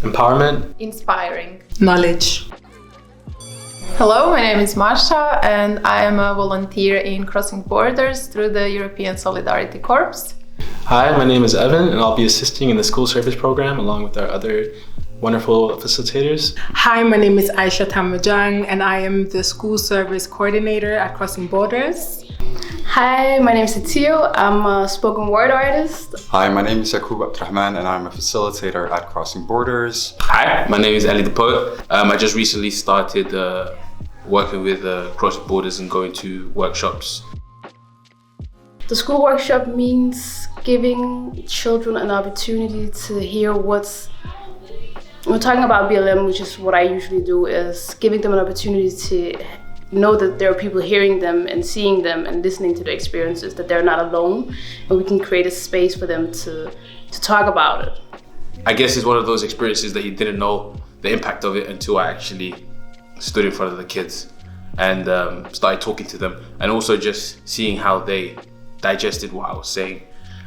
Empowerment. Inspiring. Knowledge. Hello, my name is Masha and I am a volunteer in Crossing Borders through the European Solidarity Corps. Hi, my name is Evan and I'll be assisting in the school service program along with our other wonderful facilitators. Hi, my name is Aisha Tamajang and I am the school service coordinator at Crossing Borders. Hi, my name is Atio. I'm a spoken word artist. Hi, my name is Yaqub Abdurrahman and I'm a facilitator at Crossing Borders. Hi, my name is Ali the Poet. I just recently started working with Crossing Borders and going to workshops. The school workshop means giving children an opportunity to hear what's... We're talking about BLM, which is what I usually do, is giving them an opportunity to know that there are people hearing them and seeing them and listening to their experiences, that they're not alone, and we can create a space for them to talk about it. I guess it's one of those experiences that you didn't know the impact of it until I actually stood in front of the kids and started talking to them, and also just seeing how they digested what I was saying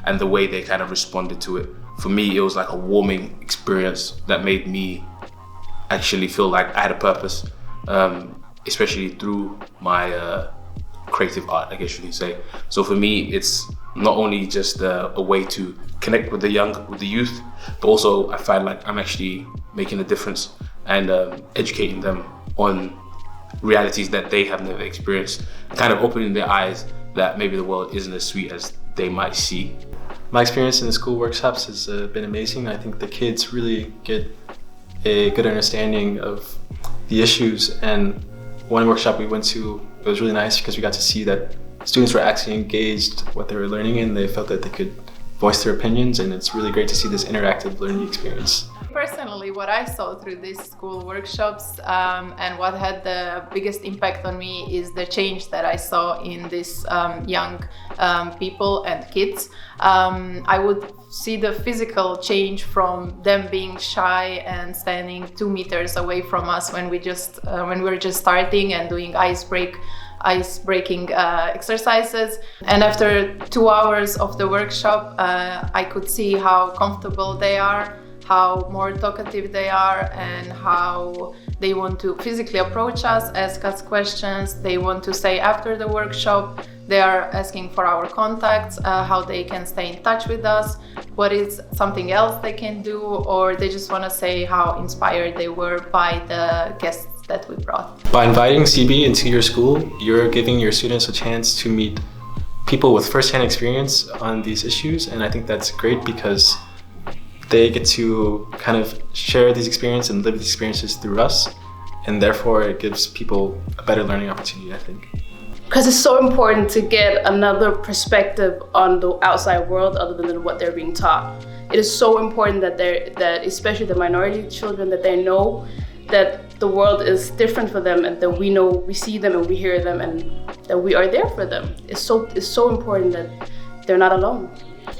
and the way they kind of responded to it. For me, it was like a warming experience that made me actually feel like I had a purpose, especially through my creative art, I guess you can say. So for me, it's not only just a way to connect with the youth, but also I find like I'm actually making a difference and educating them on realities that they have never experienced, kind of opening their eyes that maybe the world isn't as sweet as they might see. My experience in the school workshops has been amazing. I think the kids really get a good understanding of the issues, and one workshop we went to, it was really nice because we got to see that students were actually engaged what they were learning and they felt that they could voice their opinions, and it's really great to see this interactive learning experience. Personally, what I saw through these school workshops and what had the biggest impact on me is the change that I saw in these young people and kids. I would see the physical change from them being shy and standing 2 meters away from us when we were just starting and doing ice-breaking exercises. And after 2 hours of the workshop, I could see how comfortable they are, how more talkative they are, and how they want to physically approach us, ask us questions. They want to say after the workshop, they are asking for our contacts, how they can stay in touch with us, what is something else they can do, or they just want to say how inspired they were by the guests that we brought. By inviting CB into your school, you're giving your students a chance to meet people with first-hand experience on these issues, and I think that's great because they get to kind of share these experiences and live these experiences through us, and therefore it gives people a better learning opportunity, I think. Because it's so important to get another perspective on the outside world other than what they're being taught. It is so important that especially the minority children, that they know that the world is different for them, and that we see them and we hear them, and that we are there for them. It's so important that they're not alone.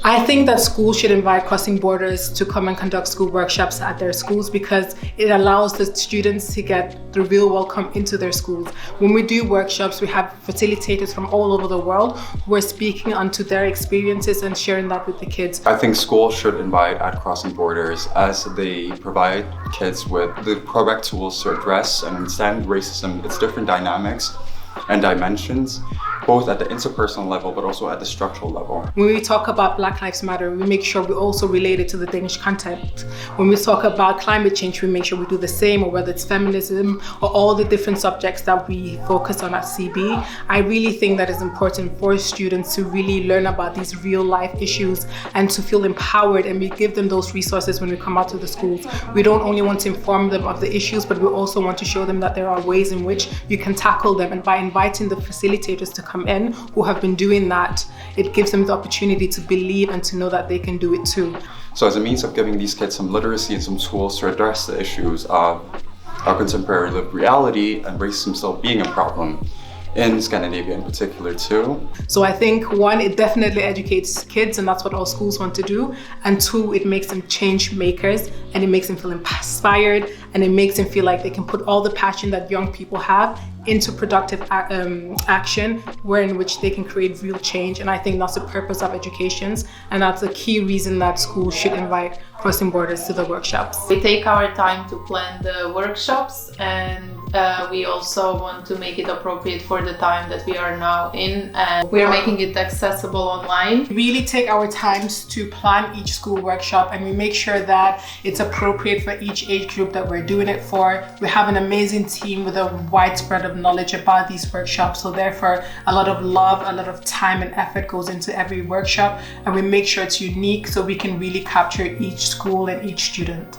I think that schools should invite Crossing Borders to come and conduct school workshops at their schools because it allows the students to get the real welcome into their schools. When we do workshops, we have facilitators from all over the world who are speaking onto their experiences and sharing that with the kids. I think schools should invite at Crossing Borders as they provide kids with the correct tools to address and understand racism, its different dynamics and dimensions, both at the interpersonal level but also at the structural level. When we talk about Black Lives Matter, we make sure we also relate it to the Danish context. When we talk about climate change, we make sure we do the same, or whether it's feminism or all the different subjects that we focus on at CB. I really think that it's important for students to really learn about these real life issues and to feel empowered, and we give them those resources when we come out to the schools. We don't only want to inform them of the issues, but we also want to show them that there are ways in which you can tackle them, and by inviting the facilitators to come in who have been doing that, it gives them the opportunity to believe and to know that they can do it too. So as a means of giving these kids some literacy and some tools to address the issues of our contemporary lived reality and racism still being a problem in Scandinavia in particular too. So I think 1, it definitely educates kids, and that's what all schools want to do. And 2, it makes them change makers, and it makes them feel inspired, and it makes them feel like they can put all the passion that young people have into productive action, where in which they can create real change. And I think that's the purpose of educations, and that's a key reason that schools should invite crossing borders to the workshops. We take our time to plan the workshops, and we also want to make it appropriate for the time that we are now in, and we are making it accessible online. We really take our times to plan each school workshop, and we make sure that it's appropriate for each age group that we're doing it for. We have an amazing team with a widespread of knowledge about these workshops, so therefore a lot of love, a lot of time and effort goes into every workshop, and we make sure it's unique so we can really capture each school and each student.